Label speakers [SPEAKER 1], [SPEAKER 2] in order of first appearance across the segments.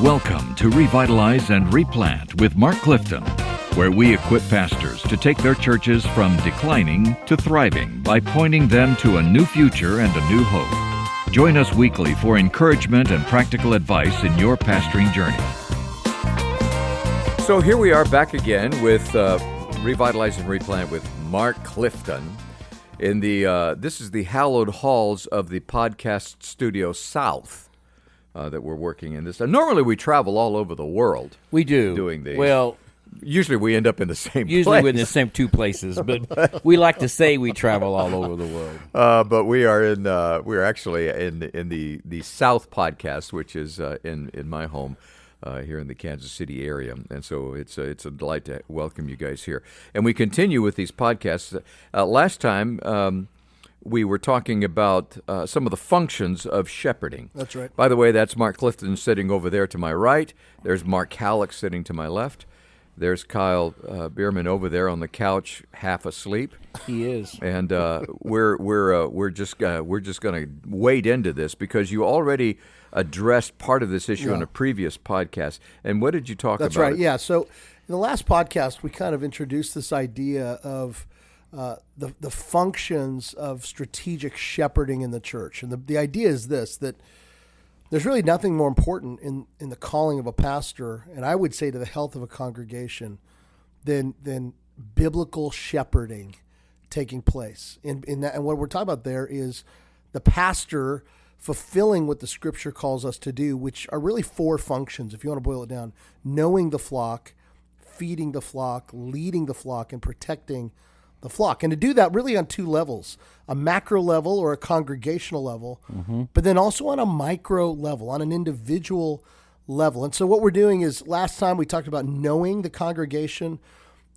[SPEAKER 1] Welcome to Revitalize and Replant with Mark Clifton, where we equip pastors to take their churches from declining to thriving by pointing them to a new future and a new hope. Join us weekly for encouragement and practical advice in your pastoring journey.
[SPEAKER 2] So here we are back again with Revitalize and Replant with Mark Clifton in the this is the hallowed halls of the podcast studio South that we're working in this. Normally we travel all over the world.
[SPEAKER 3] We do
[SPEAKER 2] doing these.
[SPEAKER 3] Well,
[SPEAKER 2] usually we end up in the same place.
[SPEAKER 3] Usually we're in the same two places, but we like to say we travel all over the world.
[SPEAKER 2] But we are actually in the South podcast, which is in my home. Here in the Kansas City area, and so it's a delight to welcome you guys here. And we continue with these podcasts. Last time we were talking about some of the functions of shepherding.
[SPEAKER 4] That's right.
[SPEAKER 2] By the way, that's Mark Clifton sitting over there to my right. There's Mark Hallock sitting to my left. There's Kyle Bierman over there on the couch, half asleep.
[SPEAKER 3] He is,
[SPEAKER 2] and we're just going to wade into this because you already addressed part of this issue in a previous podcast. And what did you talk about?
[SPEAKER 4] That's right. Yeah. So in the last podcast, we kind of introduced this idea of the functions of strategic shepherding in the church, and the idea is this: that there's really nothing more important in the calling of a pastor, and I would say to the health of a congregation, than biblical shepherding taking place. In that, and what we're talking about there is the pastor fulfilling what the Scripture calls us to do, which are really four functions, if you want to boil it down: knowing the flock, feeding the flock, leading the flock, and protecting the flock. And to do that really on two levels: a macro level or a congregational level, but then also on a micro level, on an individual level. And so what we're doing is, last time we talked about knowing the congregation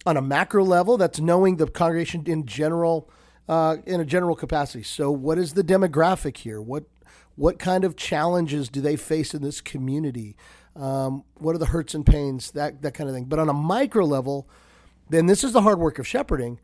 [SPEAKER 4] on a macro level. That's knowing the congregation in general, in a general capacity. So what is the demographic here? What kind of challenges do they face in this community? What are the hurts and pains, that kind of thing. But on a micro level, then this is the hard work of shepherding.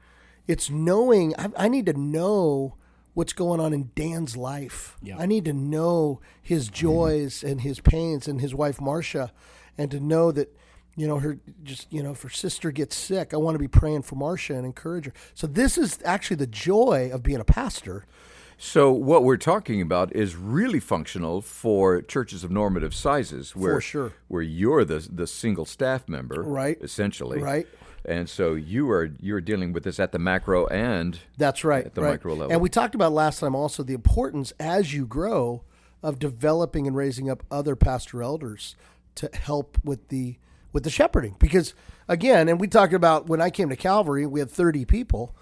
[SPEAKER 4] It's knowing, I need to know what's going on in Dan's life. Yeah. I need to know his joys and his pains, and his wife, Marcia, and to know that, if her sister gets sick, I want to be praying for Marcia and encourage her. So this is actually the joy of being a pastor.
[SPEAKER 2] So what we're talking about is really functional for churches of normative sizes, where
[SPEAKER 4] for sure,
[SPEAKER 2] where you're the single staff member,
[SPEAKER 4] right?
[SPEAKER 2] Essentially,
[SPEAKER 4] right.
[SPEAKER 2] And so you're dealing with this at the macro and
[SPEAKER 4] that's right,
[SPEAKER 2] at the
[SPEAKER 4] right.
[SPEAKER 2] micro level.
[SPEAKER 4] And we talked about last time also the importance as you grow of developing and raising up other pastor elders to help with the shepherding, because again, and we talked about when I came to Calvary, we had 30 people.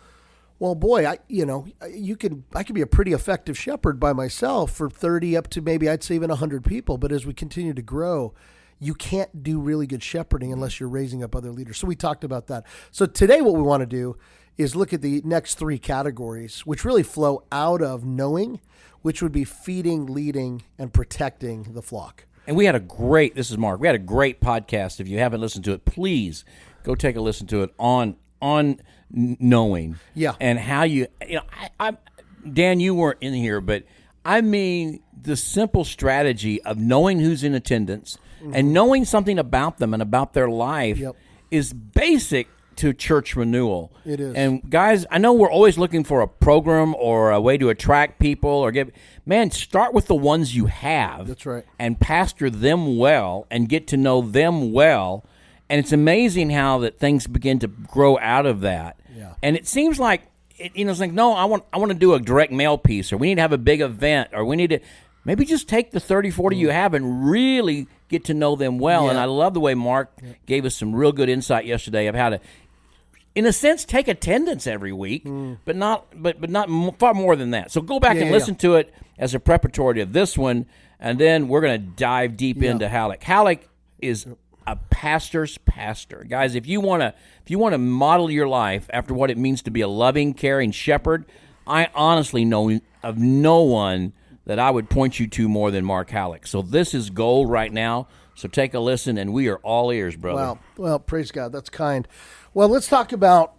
[SPEAKER 4] Well, boy, I could be a pretty effective shepherd by myself for 30 up to maybe I'd say even 100 people. But as we continue to grow, you can't do really good shepherding unless you're raising up other leaders. So we talked about that. So today what we want to do is look at the next three categories, which really flow out of knowing, which would be feeding, leading, and protecting the flock.
[SPEAKER 3] And we had this is Mark, we had a great podcast. If you haven't listened to it, please go take a listen to it on knowing.
[SPEAKER 4] Yeah.
[SPEAKER 3] And how I Dan, you weren't in here, but I mean the simple strategy of knowing who's in attendance and knowing something about them and about their life is basic to church renewal.
[SPEAKER 4] It is.
[SPEAKER 3] And guys, I know we're always looking for a program or a way to attract people or start with the ones you have.
[SPEAKER 4] That's right.
[SPEAKER 3] And pastor them well and get to know them well. And it's amazing how that things begin to grow out of that.
[SPEAKER 4] Yeah.
[SPEAKER 3] And it seems like, it's like, no, I want to do a direct mail piece, or we need to have a big event, or we need to maybe just take the 30, 40 you have and really get to know them well.
[SPEAKER 4] Yeah.
[SPEAKER 3] And I love the way Mark gave us some real good insight yesterday of how to, in a sense, take attendance every week, but far more than that. So go back and listen to it as a preparatory of this one, and then we're going to dive deep into Hallock. Hallock is a pastor's pastor. Guys, if you want to model your life after what it means to be a loving, caring shepherd, I honestly know of no one that I would point you to more than Mark Hallock. So this is gold right now. So take a listen, and we are all ears, brother.
[SPEAKER 4] Well, praise God. That's kind. Well, let's talk about,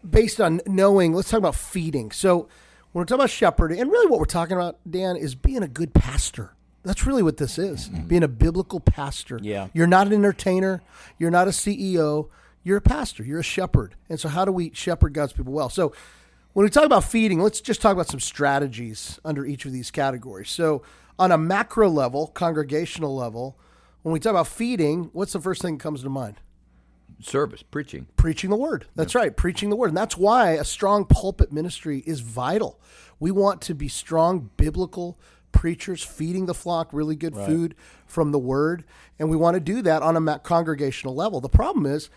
[SPEAKER 4] based on knowing, let's talk about feeding. So when we're talking about shepherding, and really what we're talking about, Dan, is being a good pastor. That's really what this is, being a biblical pastor.
[SPEAKER 3] Yeah.
[SPEAKER 4] You're not an entertainer. You're not a CEO. You're a pastor. You're a shepherd. And so how do we shepherd God's people well? So when we talk about feeding, let's just talk about some strategies under each of these categories. So on a macro level, congregational level, when we talk about feeding, what's the first thing that comes to mind?
[SPEAKER 2] Service, preaching.
[SPEAKER 4] Preaching the word. That's right, preaching the word. And that's why a strong pulpit ministry is vital. We want to be strong biblical preachers, feeding the flock really good food from the word. And we want to do that on a congregational level. The problem is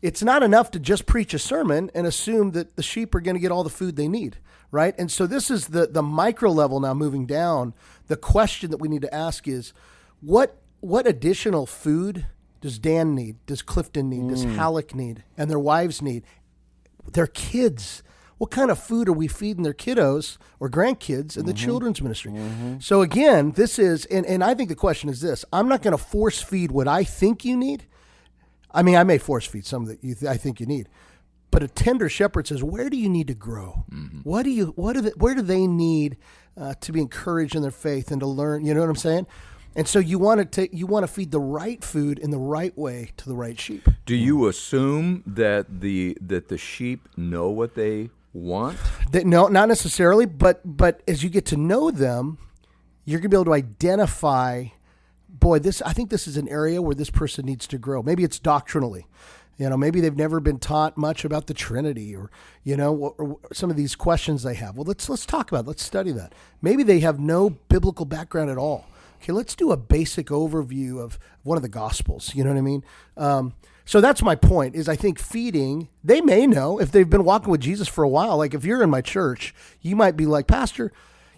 [SPEAKER 4] it's not enough to just preach a sermon and assume that the sheep are going to get all the food they need, right? And so this is the micro level now moving down. The question that we need to ask is, what additional food does Dan need? Does Clifton need? Does Hallock need? And their wives need? Their kids. What kind of food are we feeding their kiddos or grandkids in the children's ministry? So again, this is, and I think the question is this: I'm not going to force feed what I think you need. I mean, I may force feed some that I think you need, but a tender shepherd says, where do you need to grow? Where do they need to be encouraged in their faith and to learn? You know what I'm saying? And so you want to feed the right food in the right way to the right sheep.
[SPEAKER 2] Do you assume that the sheep know what they want?
[SPEAKER 4] No, not necessarily, but as you get to know them, you're going to be able to identify, boy, I think this is an area where this person needs to grow. Maybe it's doctrinally. Maybe they've never been taught much about the Trinity or some of these questions they have. Well, let's talk about it. Let's study that. Maybe they have no biblical background at all. Okay, let's do a basic overview of one of the Gospels. You know what I mean? So that's my point, is I think feeding, they may know if they've been walking with Jesus for a while. Like if you're in my church, you might be like, Pastor,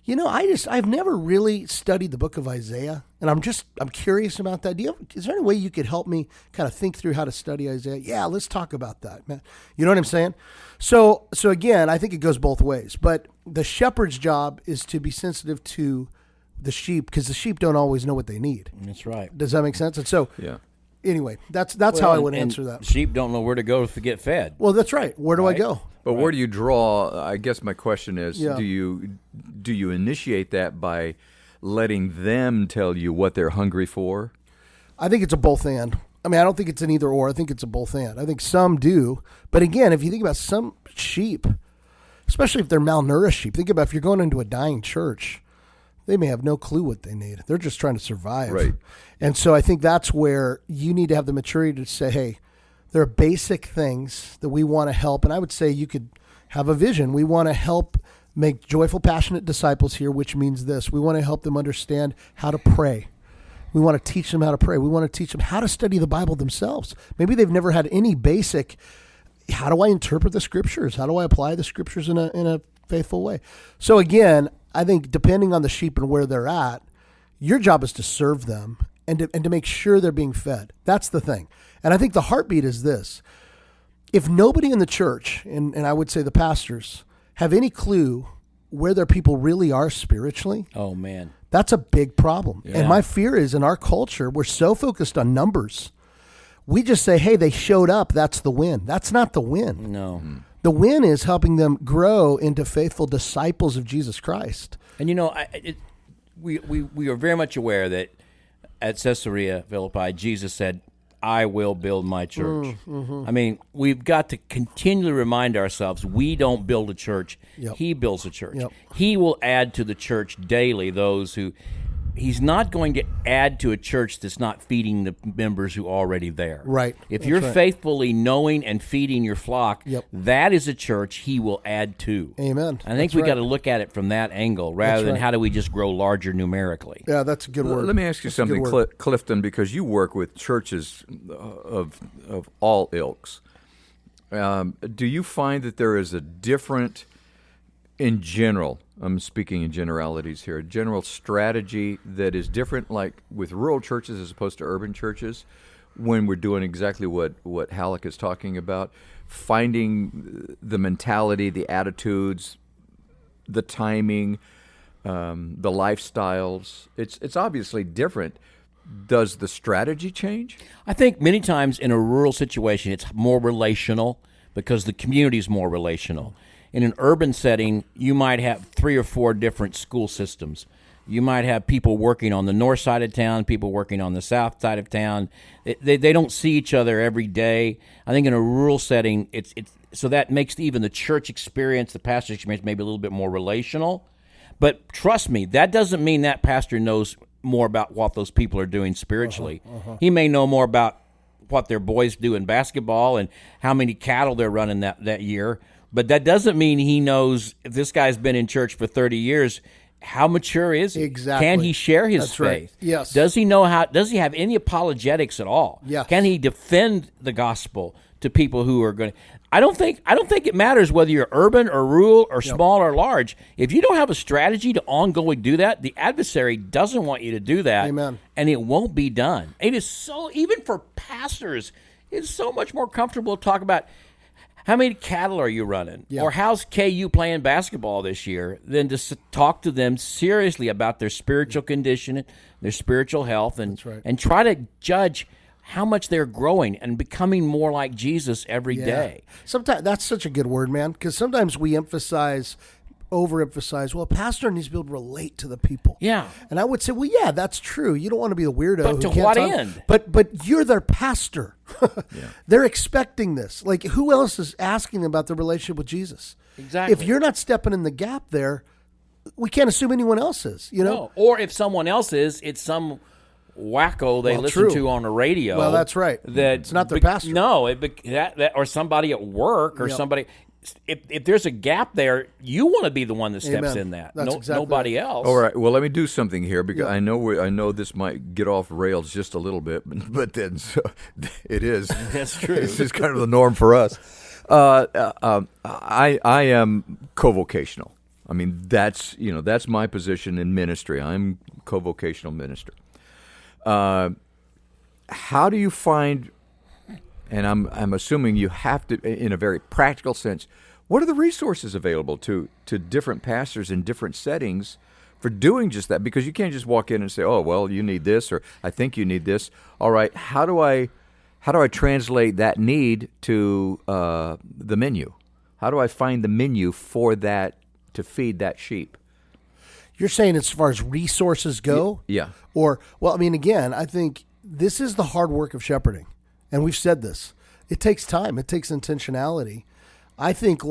[SPEAKER 4] I've never really studied the book of Isaiah, and I'm curious about that. Is there any way you could help me kind of think through how to study Isaiah? Yeah, let's talk about that, man. You know what I'm saying? So again, I think it goes both ways, but the shepherd's job is to be sensitive to the sheep, because the sheep don't always know what they need.
[SPEAKER 3] That's right.
[SPEAKER 4] Does that make sense? And so,
[SPEAKER 2] yeah.
[SPEAKER 4] Anyway, that's how I would answer that.
[SPEAKER 3] Sheep don't know where to go to get fed.
[SPEAKER 4] Well, that's right. Where do I go?
[SPEAKER 2] But where do you draw? I guess my question is,
[SPEAKER 4] Yeah.
[SPEAKER 2] do you initiate that by letting them tell you what they're hungry for?
[SPEAKER 4] I think it's a both and. I mean, I don't think it's an either or. I think it's a both and. I think some do. But again, if you think about some sheep, especially if they're malnourished sheep, think about if you're going into a dying church, they may have no clue what they need. They're just trying to survive.
[SPEAKER 2] Right.
[SPEAKER 4] And so I think that's where you need to have the maturity to say, hey, there are basic things that we want to help. And I would say you could have a vision. We want to help make joyful, passionate disciples here, which means this. We want to help them understand how to pray. We want to teach them how to pray. We want to teach them how to study the Bible themselves. Maybe they've never had any basic, how do I interpret the scriptures? How do I apply the scriptures in a faithful way? So again, I think depending on the sheep and where they're at, your job is to serve them and to make sure they're being fed. That's the thing. And I think the heartbeat is this. If nobody in the church, and I would say the pastors, have any clue where their people really are spiritually,
[SPEAKER 3] oh man,
[SPEAKER 4] that's a big problem.
[SPEAKER 3] Yeah.
[SPEAKER 4] And my fear is in our culture, we're so focused on numbers. We just say, hey, they showed up. That's the win. That's not the win.
[SPEAKER 3] no.
[SPEAKER 4] The win is helping them grow into faithful disciples of Jesus Christ.
[SPEAKER 3] And we are very much aware that at Caesarea Philippi, Jesus said, I will build my church. I mean, we've got to continually remind ourselves, we don't build a church.
[SPEAKER 4] Yep.
[SPEAKER 3] He builds a church.
[SPEAKER 4] Yep.
[SPEAKER 3] He will add to the church daily those who... He's not going to add to a church that's not feeding the members who are already there.
[SPEAKER 4] Right.
[SPEAKER 3] If
[SPEAKER 4] That's
[SPEAKER 3] you're
[SPEAKER 4] right.
[SPEAKER 3] faithfully knowing and feeding your flock,
[SPEAKER 4] Yep.
[SPEAKER 3] that is a church he will add to.
[SPEAKER 4] Amen.
[SPEAKER 3] I think
[SPEAKER 4] That's
[SPEAKER 3] we
[SPEAKER 4] right.
[SPEAKER 3] got to look at it from that angle rather than
[SPEAKER 4] right.
[SPEAKER 3] how do we just grow larger numerically.
[SPEAKER 4] Yeah, that's a good word.
[SPEAKER 2] Let me ask you
[SPEAKER 4] That's a good
[SPEAKER 2] something,
[SPEAKER 4] word.
[SPEAKER 2] Clifton, because you work with churches of all ilks. Do you find that there is a different, in general, I'm speaking in generalities here, a general strategy that is different, like with rural churches as opposed to urban churches, when we're doing exactly what Hallock is talking about, finding the mentality, the attitudes, the timing, the lifestyles? It's obviously different. Does the strategy change?
[SPEAKER 3] I think many times in a rural situation, it's more relational because the community is more relational. In an urban setting, you might have 3 or 4 different school systems. You might have people working on the north side of town, people working on the south side of town. They don't see each other every day. I think in a rural setting, it's so that makes even the church experience, the pastor experience, maybe a little bit more relational. But trust me, that doesn't mean that pastor knows more about what those people are doing spiritually. He may know more about what their boys do in basketball and how many cattle they're running that year. But that doesn't mean he knows, if this guy's been in church for 30 years, how mature is he?
[SPEAKER 4] Exactly.
[SPEAKER 3] Can he share his
[SPEAKER 4] That's
[SPEAKER 3] faith?
[SPEAKER 4] right. Yes.
[SPEAKER 3] Does he know how? Does he have any apologetics at all?
[SPEAKER 4] Yes.
[SPEAKER 3] Can he defend the gospel to people who are going to? I don't think it matters whether you're urban or rural or small or large. If you don't have a strategy to ongoing do that, the adversary doesn't want you to do that.
[SPEAKER 4] Amen.
[SPEAKER 3] And it won't be done. It is so, even for pastors, it's so much more comfortable to talk about how many cattle are you running?
[SPEAKER 4] Yeah.
[SPEAKER 3] Or how's KU playing basketball this year? Than to talk to them seriously about their spiritual condition, their spiritual health, and
[SPEAKER 4] That's right.
[SPEAKER 3] and try to judge how much they're growing and becoming more like Jesus every day.
[SPEAKER 4] Sometimes that's such a good word, man, because sometimes we overemphasize, well, a pastor needs to be able to relate to the people.
[SPEAKER 3] Yeah.
[SPEAKER 4] And I would say, well, yeah, that's true. You don't want to be the weirdo.
[SPEAKER 3] But
[SPEAKER 4] who
[SPEAKER 3] to
[SPEAKER 4] can't
[SPEAKER 3] what
[SPEAKER 4] talk.
[SPEAKER 3] end?
[SPEAKER 4] But you're their pastor. They're expecting this. Like, who else is asking them about their relationship with Jesus?
[SPEAKER 3] Exactly.
[SPEAKER 4] If you're not stepping in the gap there, we can't assume anyone else is, you know?
[SPEAKER 3] No. Or if someone else is, it's some wacko they listen
[SPEAKER 4] true.
[SPEAKER 3] to on the radio.
[SPEAKER 4] Well, that's right.
[SPEAKER 3] That
[SPEAKER 4] It's not their pastor.
[SPEAKER 3] No, that or somebody at work or
[SPEAKER 4] Yep.
[SPEAKER 3] somebody. If there's a gap there, you want to be the one that steps
[SPEAKER 4] Amen.
[SPEAKER 3] in that.
[SPEAKER 4] That's exactly
[SPEAKER 3] nobody
[SPEAKER 4] right.
[SPEAKER 3] else.
[SPEAKER 2] All right. Well, let me do something here because I know this might get off rails just a little bit, but then it is.
[SPEAKER 3] That's true.
[SPEAKER 2] This is kind of the norm for us. I am co-vocational. I mean, that's my position in ministry. I'm co-vocational minister. How do you find? And I'm assuming you have to, in a very practical sense, what are the resources available to different pastors in different settings for doing just that? Because you can't just walk in and say, "Oh, well, you need this," or "I think you need this." All right, how do I translate that need to the menu? How do I find the menu for that to feed that sheep?
[SPEAKER 4] You're saying as far as resources go?
[SPEAKER 2] Yeah.
[SPEAKER 4] Or, well, I mean, again, I think this is the hard work of shepherding. And we've said this. It takes time. It takes intentionality. I think,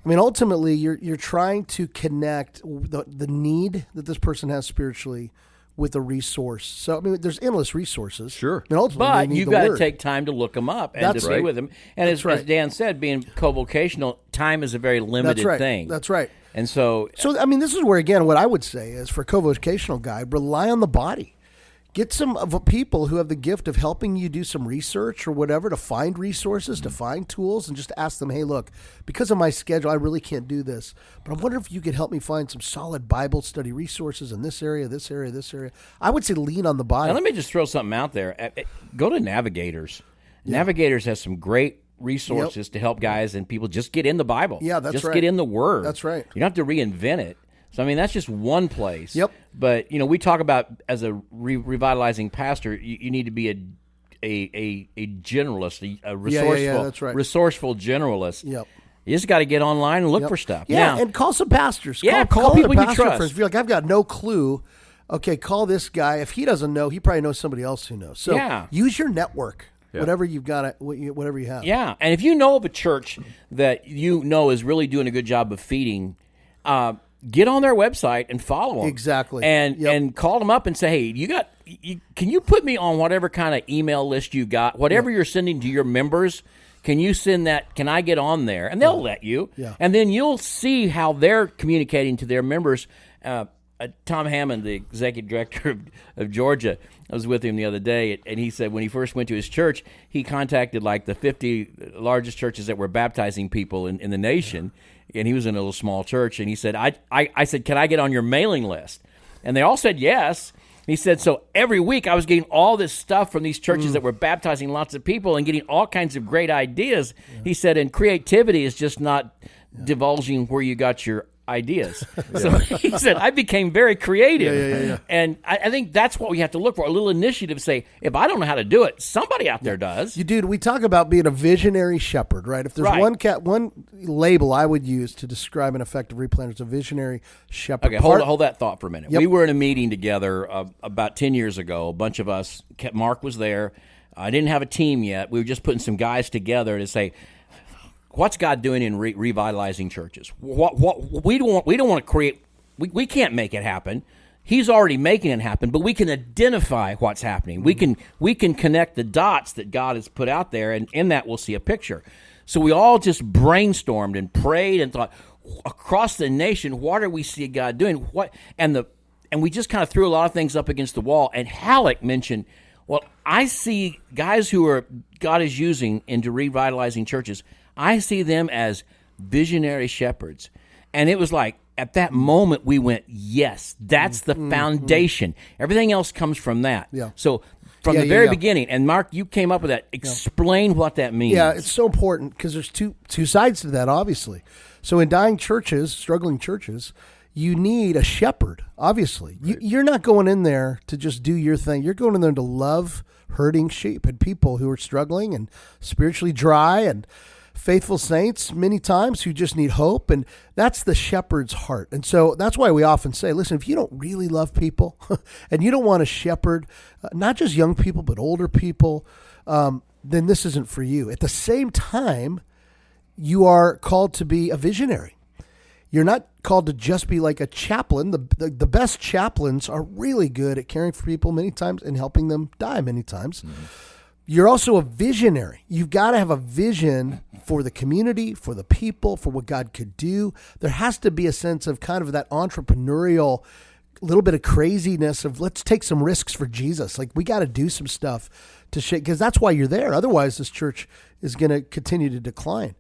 [SPEAKER 4] ultimately, you're trying to connect the need that this person has spiritually with a resource. So, I mean, there's endless resources.
[SPEAKER 2] Sure.
[SPEAKER 4] I mean, ultimately,
[SPEAKER 3] But
[SPEAKER 4] they need
[SPEAKER 3] you've
[SPEAKER 4] the
[SPEAKER 3] got to
[SPEAKER 4] word.
[SPEAKER 3] take time to look them up and
[SPEAKER 4] That's
[SPEAKER 3] to be
[SPEAKER 2] right.
[SPEAKER 3] with them. And as Dan said, being co-vocational, time is a very limited
[SPEAKER 4] That's right.
[SPEAKER 3] thing.
[SPEAKER 4] That's right.
[SPEAKER 3] And so
[SPEAKER 4] I mean, this is where, again, what I would say is for a co-vocational guy, rely on the body. Get some of people who have the gift of helping you do some research or whatever to find resources, to find tools, and just ask them, hey, look, because of my schedule, I really can't do this. But I wonder if you could help me find some solid Bible study resources in this area, this area, this area. I would say lean on the body.
[SPEAKER 3] now let me just throw something out there. Go to Navigators. Navigators has some great resources to help guys and people just get in the Bible.
[SPEAKER 4] Yeah, that's
[SPEAKER 3] just
[SPEAKER 4] right.
[SPEAKER 3] get in the Word.
[SPEAKER 4] That's right.
[SPEAKER 3] You don't have to reinvent it. So, I mean, that's just one place.
[SPEAKER 4] Yep.
[SPEAKER 3] But, we talk about as a revitalizing pastor, you need to be a generalist, a resourceful,
[SPEAKER 4] that's right.
[SPEAKER 3] resourceful generalist.
[SPEAKER 4] Yep.
[SPEAKER 3] You just got to get online and look for stuff.
[SPEAKER 4] Yeah,
[SPEAKER 3] Now,
[SPEAKER 4] and call some pastors.
[SPEAKER 3] Yeah, call
[SPEAKER 4] the
[SPEAKER 3] people you
[SPEAKER 4] pastor
[SPEAKER 3] trust.
[SPEAKER 4] first. If you're like, I've got no clue, okay, call this guy. If he doesn't know, he probably knows somebody else who knows. So
[SPEAKER 3] Yeah.
[SPEAKER 4] use your network, whatever you've got, whatever you have.
[SPEAKER 3] yeah, and if you know of a church that you know is really doing a good job of feeding, get on their website and follow them.
[SPEAKER 4] Exactly.
[SPEAKER 3] And call them up and say, hey, can you put me on whatever kind of email list you got, whatever you're sending to your members, can you send that, can I get on there? And they'll let you.
[SPEAKER 4] Yeah.
[SPEAKER 3] And then you'll see how they're communicating to their members. Tom Hammond, the executive director of Georgia, I was with him the other day, and he said when he first went to his church, he contacted like the 50 largest churches that were baptizing people in the nation, and he was in a little small church, and he said, I said, can I get on your mailing list? And they all said yes. He said, so every week I was getting all this stuff from these churches that were baptizing lots of people and getting all kinds of great ideas. Yeah. He said, and creativity is just not divulging where you got your ideas. So he said, I became very creative.
[SPEAKER 4] Yeah.
[SPEAKER 3] And I think that's what we have to look for, a little initiative. Say, if I don't know how to do it, somebody out there does.
[SPEAKER 4] Dude, we talk about being a visionary shepherd, right? If there's
[SPEAKER 3] Right.
[SPEAKER 4] one label I would use to describe an effective replanter, it's a visionary shepherd.
[SPEAKER 3] Okay, hold that thought for a minute.
[SPEAKER 4] Yep.
[SPEAKER 3] We were in a meeting together about 10 years ago. A bunch of us, Mark was there. I didn't have a team yet. We were just putting some guys together to say, what's God doing in revitalizing churches? What we don't want to create. We can't make it happen. He's already making it happen, but we can identify what's happening. We can connect the dots that God has put out there, and in that we'll see a picture. So we all just brainstormed and prayed and thought, across the nation, what do we see God doing? And we just kind of threw a lot of things up against the wall. And Hallock mentioned, well, I see guys who God is using into revitalizing churches. I see them as visionary shepherds. And it was like, at that moment, we went, yes, that's the foundation. Everything else comes from that.
[SPEAKER 4] Yeah.
[SPEAKER 3] So from the very beginning, and Mark, you came up with that. Explain what that means.
[SPEAKER 4] Yeah, it's so important because there's two sides to that, obviously. So in dying churches, struggling churches, you need a shepherd, obviously. Right. You're not going in there to just do your thing. You're going in there to love hurting sheep and people who are struggling and spiritually dry and faithful saints many times who just need hope, and that's the shepherd's heart. And so that's why we often say, listen, if you don't really love people and you don't want to shepherd not just young people but older people, then this isn't for you. At the same time, you are called to be a visionary. You're not called to just be like a chaplain. The best chaplains are really good at caring for people many times and helping them die many times. Mm-hmm. You're also a visionary. You've got to have a vision for the community, for the people, for what God could do. There has to be a sense of kind of that entrepreneurial, little bit of craziness of let's take some risks for Jesus. Like we got to do some stuff to shake, because that's why you're there. Otherwise, this church is going to continue to decline.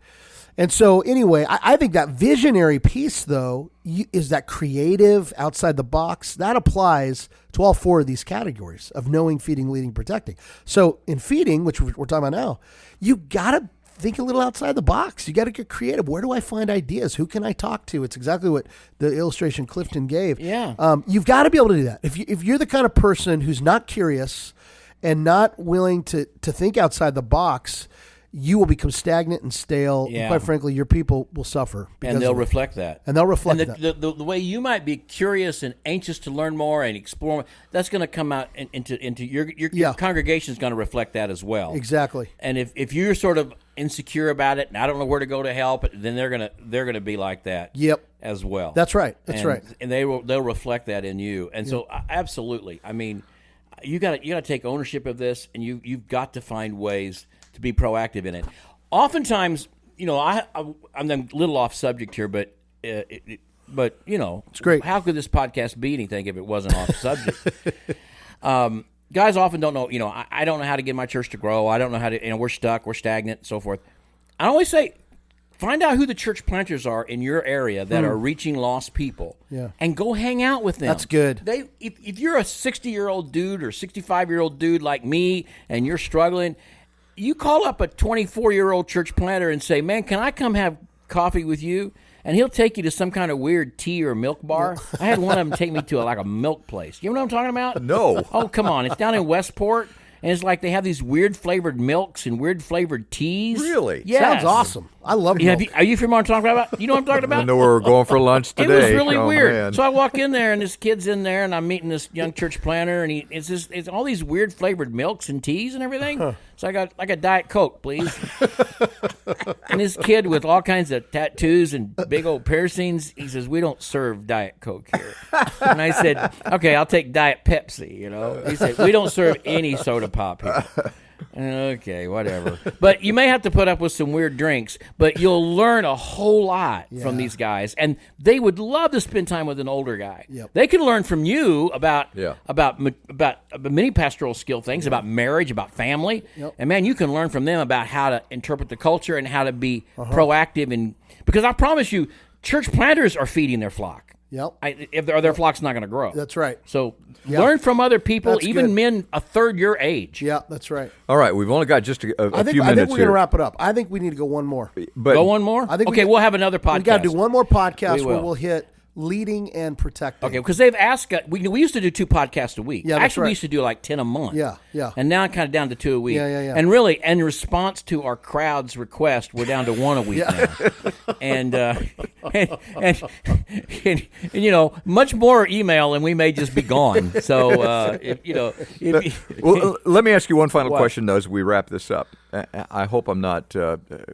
[SPEAKER 4] And so anyway, I think that visionary piece, though, is that creative, outside the box. That applies to all four of these categories of knowing, feeding, leading, protecting. So in feeding, which we're talking about now, you got to think a little outside the box. You got to get creative. Where do I find ideas? Who can I talk to? It's exactly what the illustration Clifton gave.
[SPEAKER 3] Yeah.
[SPEAKER 4] You've got to be able to do that. If you're the kind of person who's not curious and not willing to think outside the box, you will become stagnant and stale.
[SPEAKER 3] Yeah.
[SPEAKER 4] And quite frankly, your people will suffer.
[SPEAKER 3] And they'll reflect that.
[SPEAKER 4] And they'll reflect
[SPEAKER 3] that. The way you might be curious and anxious to learn more and explore more, that's going to come out into your congregation is going to reflect that as well.
[SPEAKER 4] Exactly.
[SPEAKER 3] And if you're sort of insecure about it and I don't know where to go to help, then they're gonna be like that.
[SPEAKER 4] Yep.
[SPEAKER 3] As well.
[SPEAKER 4] That's right. That's right.
[SPEAKER 3] And they'll reflect that in you. And so absolutely. I mean, you got to take ownership of this, and you've got to find ways to be proactive in it. Oftentimes, I'm a little off subject here, but it's
[SPEAKER 4] great.
[SPEAKER 3] How could this podcast be anything if it wasn't off subject? Guys often don't know. I don't know how to get my church to grow. I don't know how to. We're stuck. We're stagnant, and so forth. I always say, find out who the church planters are in your area that are reaching lost people, and go hang out with them.
[SPEAKER 4] That's good.
[SPEAKER 3] If you're a 60-year-old dude or 65-year-old dude like me, and you're struggling, you call up a 24-year-old church planter and say, man, can I come have coffee with you? And he'll take you to some kind of weird tea or milk bar. I had one of them take me to a milk place. You know what I'm talking about?
[SPEAKER 2] No.
[SPEAKER 3] Oh, come on. It's down in Westport. And it's like they have these weird flavored milks and weird flavored teas.
[SPEAKER 2] Really?
[SPEAKER 3] Yes.
[SPEAKER 4] Sounds awesome. I love milk.
[SPEAKER 3] Are you familiar with what I'm talking about? You know what I'm talking about?
[SPEAKER 2] I know where we're going for lunch today.
[SPEAKER 3] It was really weird.
[SPEAKER 2] Man.
[SPEAKER 3] So I walk in there, and this kid's in there, and I'm meeting this young church planter, and it's all these weird flavored milks and teas and everything. Huh. So I got like a Diet Coke, please. And this kid with all kinds of tattoos and big old piercings, he says, we don't serve Diet Coke here. And I said, okay, I'll take Diet Pepsi, He said, we don't serve any soda pop here. Okay, whatever. But you may have to put up with some weird drinks, but you'll learn a whole lot from these guys, and they would love to spend time with an older guy.
[SPEAKER 4] Yep.
[SPEAKER 3] They can learn from you about many pastoral skill things, about marriage, about family, and man, you can learn from them about how to interpret the culture and how to be proactive. Because I promise you, church planters are feeding their flock.
[SPEAKER 4] Yep.
[SPEAKER 3] If their flock's not going to grow.
[SPEAKER 4] That's right.
[SPEAKER 3] So learn from other people,
[SPEAKER 4] That's
[SPEAKER 3] even
[SPEAKER 4] good.
[SPEAKER 3] men a third your age.
[SPEAKER 4] Yeah, that's right.
[SPEAKER 2] All right, we've only got just a few
[SPEAKER 4] I think
[SPEAKER 2] minutes
[SPEAKER 4] we're going to
[SPEAKER 2] here.
[SPEAKER 4] wrap it up. I think we need to go one more.
[SPEAKER 2] But
[SPEAKER 3] Go one more?
[SPEAKER 4] I think
[SPEAKER 3] we'll have another podcast.
[SPEAKER 4] We got to do one more podcast
[SPEAKER 3] We
[SPEAKER 4] where
[SPEAKER 3] will.
[SPEAKER 4] we'll hit leading and protecting.
[SPEAKER 3] Okay, because they've asked us, we used to do 2 podcasts a week.
[SPEAKER 4] Yeah, that's
[SPEAKER 3] Actually,
[SPEAKER 4] right.
[SPEAKER 3] we used to do like 10 a month.
[SPEAKER 4] Yeah.
[SPEAKER 3] And now kind of down to 2 a week.
[SPEAKER 4] Yeah.
[SPEAKER 3] And really, in response to our crowd's request, we're down to 1 a week now. And, and you know, much more email, and we may just be gone. So,
[SPEAKER 2] well, let me ask you one final
[SPEAKER 3] What?
[SPEAKER 2] question, though, as we wrap this up. I hope I'm not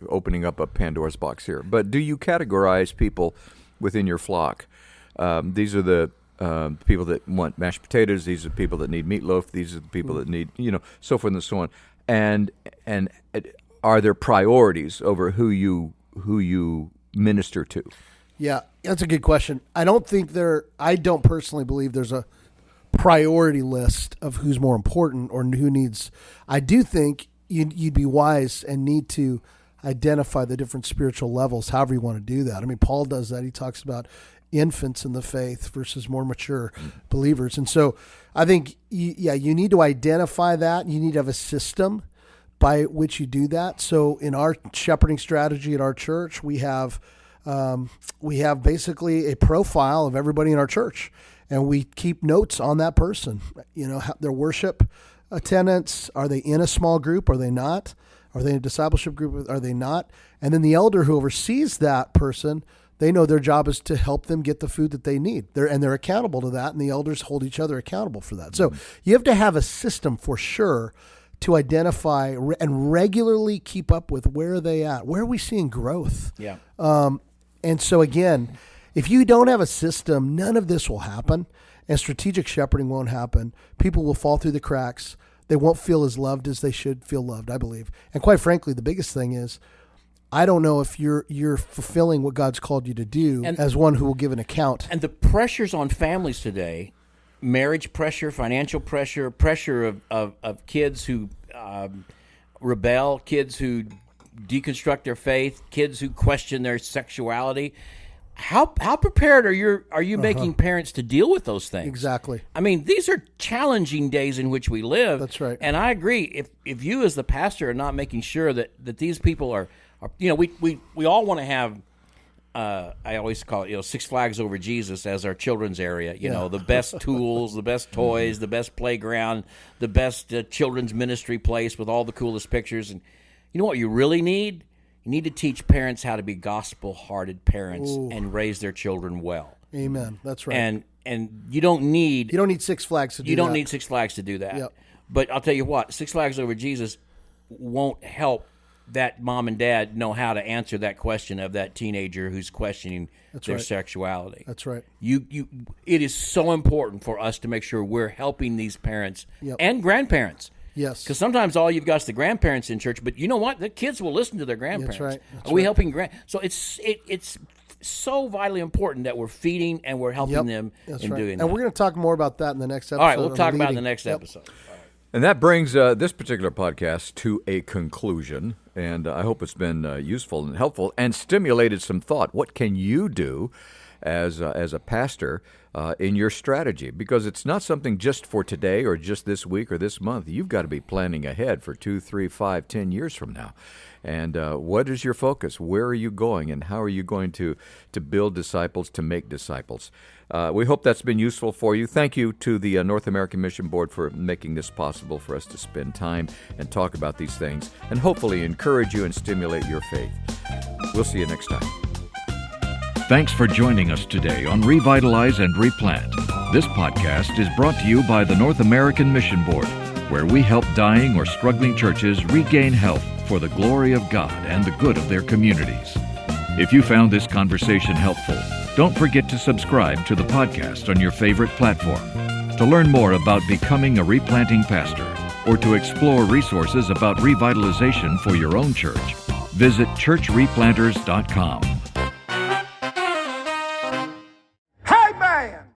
[SPEAKER 2] opening up a Pandora's box here, but do you categorize people within your flock? These are the people that want mashed potatoes. These are the people that need meatloaf. These are the people that need, so forth and so on. And are there priorities over who you minister to?
[SPEAKER 4] Yeah, that's a good question. I don't personally believe there's a priority list of who's more important or who needs. I do think you'd be wise and need to identify the different spiritual levels, however you want to do that. I mean, Paul does that. He talks about infants in the faith versus more mature believers. And so I think, you need to identify that. You need to have a system by which you do that. So in our shepherding strategy at our church, we have basically a profile of everybody in our church, and we keep notes on that person, their worship attendance. Are they in a small group? Are they not? Are they in a discipleship group? Are they not? And then the elder who oversees that person, they know their job is to help them get the food that they need. They're accountable to that, and the elders hold each other accountable for that. So you have to have a system for sure to identify and regularly keep up with where are they at? Where are we seeing growth?
[SPEAKER 3] Yeah.
[SPEAKER 4] And so again, if you don't have a system, none of this will happen, and strategic shepherding won't happen. People will fall through the cracks. They won't feel as loved as they should feel loved, I believe. And quite frankly, the biggest thing is, I don't know if you're fulfilling what God's called you to do as one who will give an account.
[SPEAKER 3] And the pressures on families today, marriage pressure, financial pressure, pressure of kids who rebel, kids who deconstruct their faith, kids who question their sexuality. How prepared are you making parents to deal with those things?
[SPEAKER 4] Exactly.
[SPEAKER 3] I mean, these are challenging days in which we live.
[SPEAKER 4] That's right.
[SPEAKER 3] And I agree. If you as the pastor are not making sure that these people are we all want to have. I always call it, Six Flags Over Jesus as our children's area. The best tools, the best toys, the best playground, the best children's ministry place with all the coolest pictures. And you know what you really need? You need to teach parents how to be gospel-hearted parents and raise their children well.
[SPEAKER 4] Amen. That's right.
[SPEAKER 3] And you don't need
[SPEAKER 4] Six Flags to do that.
[SPEAKER 3] You don't need Six Flags to do that.
[SPEAKER 4] Yep.
[SPEAKER 3] But I'll tell you what, Six Flags Over Jesus won't help that mom and dad know how to answer that question of that teenager who's questioning their sexuality.
[SPEAKER 4] That's right.
[SPEAKER 3] It is so important for us to make sure we're helping these parents and grandparents.
[SPEAKER 4] Yes.
[SPEAKER 3] Because sometimes all you've got is the grandparents in church, but you know what? The kids will listen to their grandparents.
[SPEAKER 4] That's right. That's
[SPEAKER 3] Are we
[SPEAKER 4] right.
[SPEAKER 3] helping So it's so vitally important that we're feeding and we're helping them in doing that.
[SPEAKER 4] And we're going to talk more about that in the next episode.
[SPEAKER 3] All right, we'll talk about it in the next episode.
[SPEAKER 2] And that brings this particular podcast to a conclusion, and I hope it's been useful and helpful and stimulated some thought. What can you do as a pastor in your strategy? Because it's not something just for today or just this week or this month. You've got to be planning ahead for 2, 3, 5, 10 years from now. And what is your focus? Where are you going? And how are you going to build disciples, to make disciples? We hope that's been useful for you. Thank you to the North American Mission Board for making this possible for us to spend time and talk about these things and hopefully encourage you and stimulate your faith. We'll see you next time.
[SPEAKER 1] Thanks for joining us today on Revitalize and Replant. This podcast is brought to you by the North American Mission Board, where we help dying or struggling churches regain health for the glory of God and the good of their communities. If you found this conversation helpful, don't forget to subscribe to the podcast on your favorite platform. To learn more about becoming a replanting pastor or to explore resources about revitalization for your own church, visit churchreplanters.com.